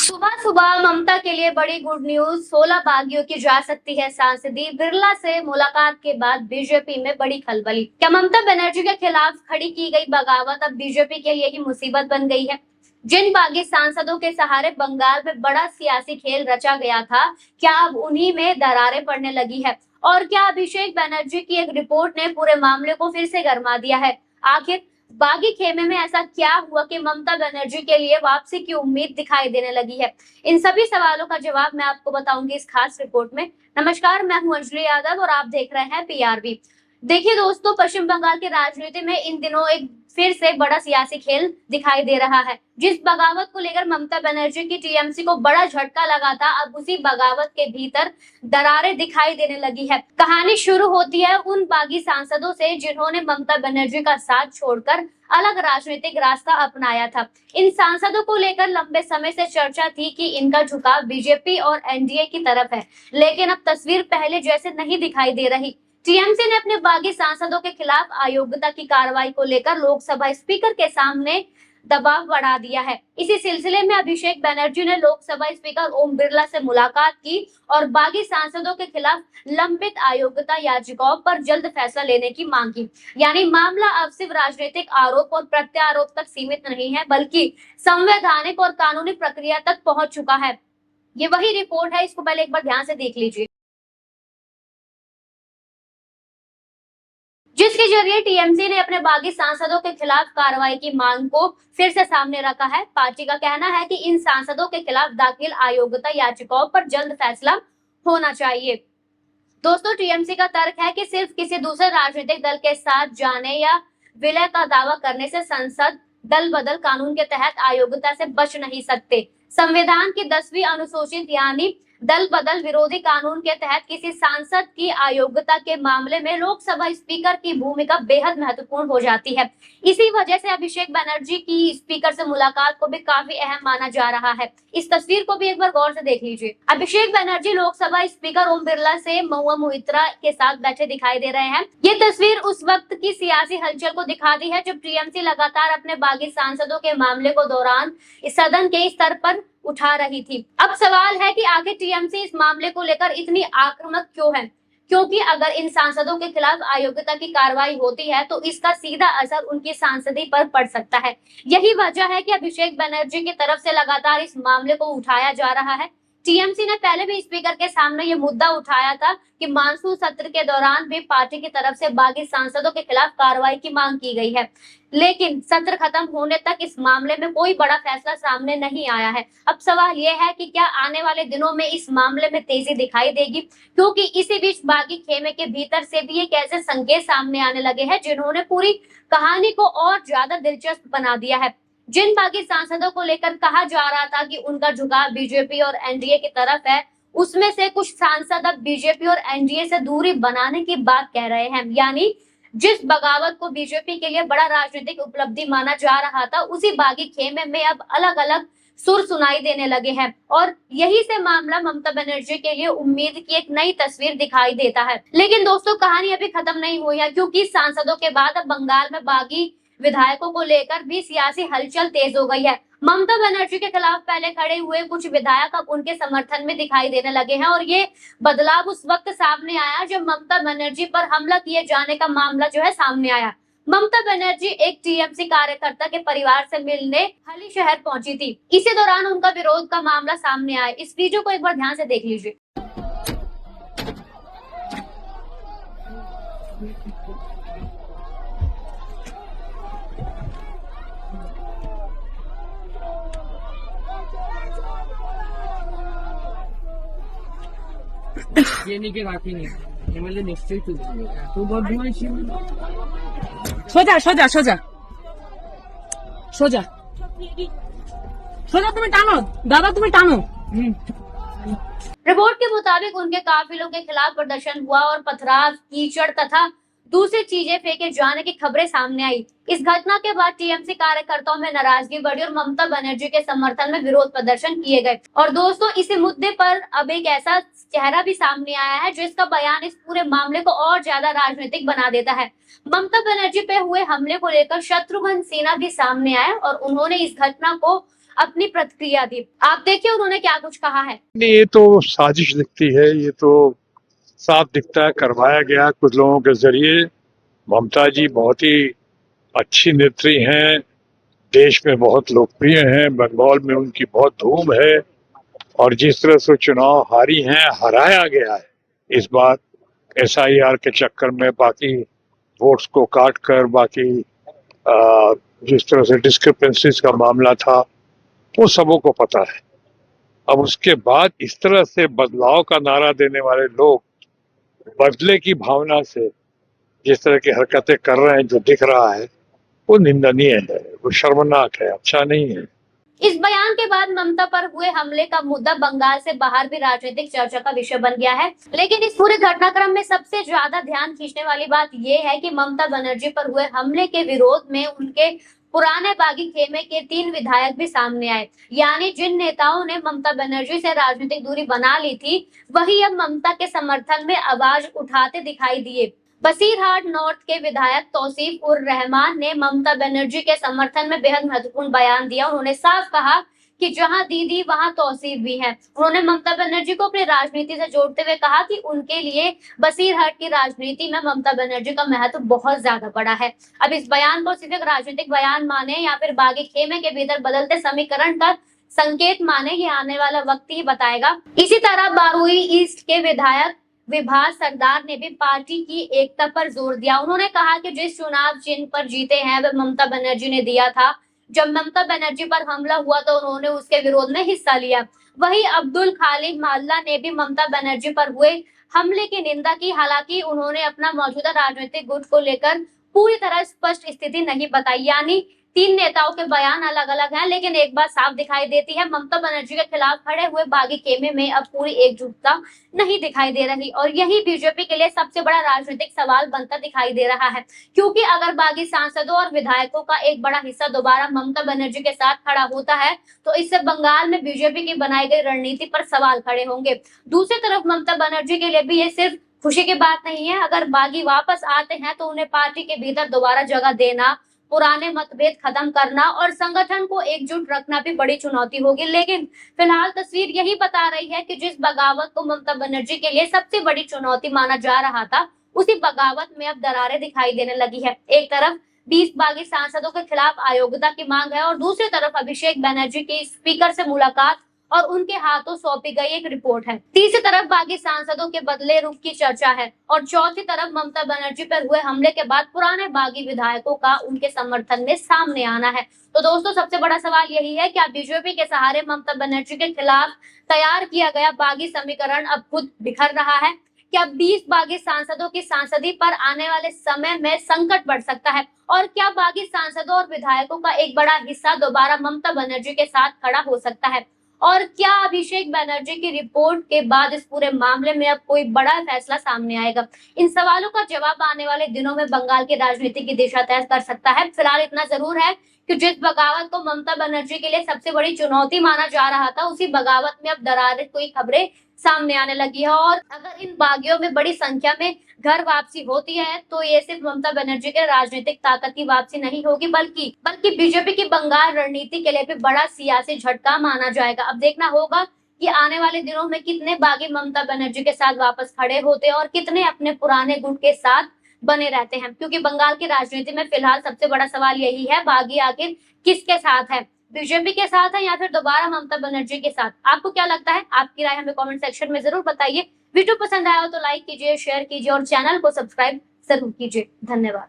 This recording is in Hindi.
सुबह सुबह ममता के लिए बड़ी गुड न्यूज। 16 बागियों की जा सकती है सांसदी। बिरला से मुलाकात के बाद बीजेपी में बड़ी खलबली। क्या ममता बनर्जी के खिलाफ खड़ी की गई बगावत अब बीजेपी के लिए ही मुसीबत बन गई है? जिन बागी सांसदों के सहारे बंगाल में बड़ा सियासी खेल रचा गया था, क्या अब उन्हीं में दरारें पड़ने लगी है? और क्या अभिषेक बनर्जी की एक रिपोर्ट ने पूरे मामले को फिर से गरमा दिया है? आखिर बागी खेमे में ऐसा क्या हुआ कि ममता बनर्जी के लिए वापसी की उम्मीद दिखाई देने लगी है? इन सभी सवालों का जवाब मैं आपको बताऊंगी इस खास रिपोर्ट में। नमस्कार, मैं हूं अंजलि यादव और आप देख रहे हैं पीआरबी। देखिए दोस्तों, पश्चिम बंगाल की राजनीति में इन दिनों एक फिर से बड़ा सियासी खेल दिखाई दे रहा है। जिस बगावत को लेकर ममता बनर्जी की टीएमसी को बड़ा झटका लगा था, अब उसी बगावत के भीतर दरारें दिखाई देने लगी है। कहानी शुरू होती है उन बागी सांसदों से जिन्होंने ममता बनर्जी का साथ छोड़कर अलग राजनीतिक रास्ता अपनाया था। इन सांसदों को लेकर लंबे समय से चर्चा थी कि इनका झुकाव बीजेपी और एनडीए की तरफ है, लेकिन अब तस्वीर पहले जैसे नहीं दिखाई दे रही। टीएमसी ने अपने बागी सांसदों के खिलाफ अयोग्यता की कार्रवाई को लेकर लोकसभा स्पीकर के सामने दबाव बढ़ा दिया है। इसी सिलसिले में अभिषेक बनर्जी ने लोकसभा स्पीकर ओम बिरला से मुलाकात की और बागी सांसदों के खिलाफ लंबित अयोग्यता याचिकाओं पर जल्द फैसला लेने की मांग की। यानी मामला अब सिर्फ राजनीतिक आरोप और प्रत्यारोप तक सीमित नहीं है, बल्कि संवैधानिक और कानूनी प्रक्रिया तक पहुंच चुका है। ये वही रिपोर्ट है, इसको पहले एक बार ध्यान से देख लीजिए, जिसके जरिए टीएमसी ने अपने बागी सांसदों के खिलाफ कार्रवाई की मांग को फिर से सामने रखा है। पार्टी का कहना है कि इन सांसदों के खिलाफ दाखिल अयोग्यता याचिकाओं पर जल्द फैसला होना चाहिए। दोस्तों, टीएमसी का तर्क है कि सिर्फ किसी दूसरे राजनीतिक दल के साथ जाने या विलय का दावा करने से संसद दल बदल कानून के तहत अयोग्यता से बच नहीं सकते। संविधान की 10वीं अनुसूचित यानी दल बदल विरोधी कानून के तहत किसी सांसद की अयोग्यता के मामले में लोकसभा स्पीकर की भूमिका बेहद महत्वपूर्ण हो जाती है। इसी वजह से अभिषेक बनर्जी की स्पीकर से मुलाकात को भी काफी अहम माना जा रहा है। इस तस्वीर को भी एक बार गौर से देख लीजिए। अभिषेक बनर्जी लोकसभा स्पीकर ओम बिरला से महुआ मोइत्रा के साथ बैठे दिखाई दे रहे हैं। ये तस्वीर उस वक्त की सियासी हलचल को दिखाती है जब टीएमसी लगातार अपने बागी सांसदों के मामले को दौरान इस सदन के स्तर पर उठा रही थी। अब सवाल है कि आखिर टीएमसी इस मामले को लेकर इतनी आक्रामक क्यों है? क्योंकि अगर इन सांसदों के खिलाफ अयोग्यता की कार्रवाई होती है तो इसका सीधा असर उनकी सांसदी पर पड़ सकता है। यही वजह है कि अभिषेक बनर्जी की तरफ से लगातार इस मामले को उठाया जा रहा है। टीएमसी ने पहले भी स्पीकर के सामने ये मुद्दा उठाया था कि मानसून सत्र के दौरान भी पार्टी की तरफ से बागी सांसदों के खिलाफ कार्रवाई की मांग की गई है, लेकिन सत्र खत्म होने तक इस मामले में कोई बड़ा फैसला सामने नहीं आया है। अब सवाल यह है कि क्या आने वाले दिनों में इस मामले में तेजी दिखाई देगी, क्योंकि इसी बीच बागी खेमे के भीतर से भी एक ऐसे संकेत सामने आने लगे हैं जिन्होंने पूरी कहानी को और ज्यादा दिलचस्प बना दिया है। जिन बागी सांसदों को लेकर कहा जा रहा था कि उनका झुकाव बीजेपी और एनडीए की तरफ है, उसमें से कुछ सांसद अब बीजेपी और एनडीए से दूरी बनाने की बात कह रहे हैं। यानी जिस बगावत को बीजेपी के लिए बड़ा राजनीतिक उपलब्धि माना जा रहा था, उसी बागी खेमे में अब अलग अलग सुर सुनाई देने लगे हैं और यही से मामला ममता बनर्जी के लिए उम्मीद की एक नई तस्वीर दिखाई देता है। लेकिन दोस्तों, कहानी अभी खत्म नहीं हुई है, क्योंकि सांसदों के बाद अब बंगाल में बागी विधायकों को लेकर भी सियासी हलचल तेज हो गई है। ममता बनर्जी के खिलाफ पहले खड़े हुए कुछ विधायक अब उनके समर्थन में दिखाई देने लगे हैं और ये बदलाव उस वक्त सामने आया जब ममता बनर्जी पर हमला किए जाने का मामला जो है सामने आया। ममता बनर्जी एक टीएमसी कार्यकर्ता के परिवार से मिलने हाली शहर पहुंची थी। इसी दौरान उनका विरोध का मामला सामने आया। इस वीडियो को एक बार ध्यान से देख लीजिए। के बाकी नहीं एमएलए निश्चय तो बदमाश सोजा सोजा सोजा सोजा सोजा तुम्हें टानो दादा तुम्हें टानो। रिपोर्ट के मुताबिक उनके काफिलों के खिलाफ प्रदर्शन हुआ और पथराव, कीचड़ तथा दूसरी चीजें फेंके जाने की खबरें सामने आई। इस घटना के बाद टीएमसी कार्यकर्ताओं में नाराजगी बढ़ी और ममता बनर्जी के समर्थन में विरोध प्रदर्शन किए गए। और दोस्तों, इसी मुद्दे पर अब एक ऐसा चेहरा भी सामने आया है जो इसका बयान इस पूरे मामले को और ज्यादा राजनीतिक बना देता है। ममता बनर्जी पे हुए हमले को लेकर शत्रुघ्न सिन्हा भी सामने आए और उन्होंने इस घटना को अपनी प्रतिक्रिया दी। आप देखिए उन्होंने क्या कुछ कहा है। नहीं, ये तो साजिश दिखती है, ये तो साफ दिखता है करवाया गया कुछ लोगों के जरिए। ममता जी बहुत ही अच्छी नेत्री हैं, देश में बहुत लोकप्रिय हैं, बंगाल में उनकी बहुत धूम है और जिस तरह से चुनाव हारी हैं, हराया गया है इस बार एसआईआर के चक्कर में, बाकी वोट्स को काट कर, बाकी जिस तरह से डिस्क्रिपेंसीज का मामला था वो सबों को पता है। अब उसके बाद इस तरह से बदलाव का नारा देने वाले लोग बदले की भावना से जिस तरह की हरकतें कर रहे हैं, जो दिख रहा है वो निंदनीय है, वो शर्मनाक है, अच्छा नहीं है। इस बयान के बाद ममता पर हुए हमले का मुद्दा बंगाल से बाहर भी राजनीतिक चर्चा का विषय बन गया है। लेकिन इस पूरे घटनाक्रम में सबसे ज्यादा ध्यान खींचने वाली बात यह है कि ममता बनर्जी पर हुए हमले के विरोध में उनके पुराने बागी खेमे के 3 विधायक भी सामने आए। यानी जिन नेताओं ने ममता बनर्जी से राजनीतिक दूरी बना ली थी, वही अब ममता के समर्थन में आवाज उठाते दिखाई दिए। बसीरहाट नॉर्थ के विधायक तौसीफ उर रहमान ने ममता बनर्जी के समर्थन में बेहद महत्वपूर्ण बयान दिया। उन्होंने साफ कहा कि जहां दीदी वहां तौसीफ भी है। उन्होंने ममता बनर्जी को अपनी राजनीति से जोड़ते हुए कहा कि उनके लिए बसीरहाट की राजनीति में ममता बनर्जी का महत्व बहुत ज्यादा बड़ा है। अब इस बयान को सिर्फ एक राजनीतिक बयान माने या फिर बागी खेमे के भीतर बदलते समीकरण का संकेत माने, ये आने वाला वक्त ही बताएगा। इसी तरह बारुई ईस्ट के विधायक विभास सरदार ने भी पार्टी की एकता पर जोर दिया। उन्होंने कहा कि जिस चुनाव चिन्ह पर जीते हैं वह ममता बनर्जी ने दिया था। जब ममता बनर्जी पर हमला हुआ तो उन्होंने उसके विरोध में हिस्सा लिया। वहीं अब्दुल खालिक माल्ला ने भी ममता बनर्जी पर हुए हमले की निंदा की। हालांकि उन्होंने अपना मौजूदा राजनीतिक गुट को लेकर पूरी तरह स्पष्ट स्थिति नहीं बताई। यानी 3 नेताओं के बयान अलग अलग हैं, लेकिन एक बात साफ दिखाई देती है, ममता बनर्जी के खिलाफ खड़े हुए बागी खेमे में अब पूरी एकजुटता नहीं दिखाई दे रही और यही बीजेपी के लिए सबसे बड़ा राजनीतिक सवाल बनता दिखाई दे रहा है। क्योंकि अगर बागी सांसदों और विधायकों का एक बड़ा हिस्सा दोबारा ममता बनर्जी के साथ खड़ा होता है तो इससे बंगाल में बीजेपी की बनाई गई रणनीति पर सवाल खड़े होंगे। दूसरी तरफ ममता बनर्जी के लिए भी ये सिर्फ खुशी की बात नहीं है। अगर बागी वापस आते हैं तो उन्हें पार्टी के भीतर दोबारा जगह देना, पुराने मतभेद खत्म करना और संगठन को एकजुट रखना भी बड़ी चुनौती होगी। लेकिन फिलहाल तस्वीर यही बता रही है कि जिस बगावत को ममता बनर्जी के लिए सबसे बड़ी चुनौती माना जा रहा था, उसी बगावत में अब दरारें दिखाई देने लगी है। एक तरफ 20 बागी सांसदों के खिलाफ अयोग्यता की मांग है और दूसरी तरफ अभिषेक बनर्जी की स्पीकर से मुलाकात और उनके हाथों सौंपी गई एक रिपोर्ट है। तीसरी तरफ बागी सांसदों के बदले रुख की चर्चा है और चौथी तरफ ममता बनर्जी पर हुए हमले के बाद पुराने बागी विधायकों का उनके समर्थन में सामने आना है। तो दोस्तों, सबसे बड़ा सवाल यही है, क्या बीजेपी के सहारे ममता बनर्जी के खिलाफ तैयार किया गया बागी समीकरण अब खुद बिखर रहा है? क्या 20 बागी सांसदों की सांसदी पर आने वाले समय में संकट बढ़ सकता है? और क्या बागी सांसदों और विधायकों का एक बड़ा हिस्सा दोबारा ममता बनर्जी के साथ खड़ा हो सकता है? और क्या अभिषेक बनर्जी की रिपोर्ट के बाद इस पूरे मामले में अब कोई बड़ा फैसला सामने आएगा? इन सवालों का जवाब आने वाले दिनों में बंगाल की राजनीति की दिशा तय कर सकता है। फिलहाल इतना जरूर है कि जिस बगावत को ममता बनर्जी के लिए सबसे बड़ी चुनौती माना जा रहा था, उसी बगावत में अब दरारें कोई खबरें सामने आने लगी है। और अगर इन बागियों में बड़ी संख्या में घर वापसी होती है तो ये सिर्फ ममता बनर्जी के राजनीतिक ताकत की वापसी नहीं होगी, बल्कि बीजेपी की बंगाल रणनीति के लिए भी बड़ा सियासी झटका माना जाएगा। अब देखना होगा कि आने वाले दिनों में कितने बागी ममता बनर्जी के साथ वापस खड़े होते हैं और कितने अपने पुराने गुट के साथ बने रहते हैं। क्योंकि बंगाल की राजनीति में फिलहाल सबसे बड़ा सवाल यही है, बागी आखिर किसके साथ है, बीजेपी के साथ है या फिर दोबारा ममता बनर्जी के साथ? आपको क्या लगता है? आपकी राय हमें कमेंट सेक्शन में जरूर बताइए। वीडियो पसंद आया हो तो लाइक कीजिए, शेयर कीजिए और चैनल को सब्सक्राइब जरूर कीजिए। धन्यवाद।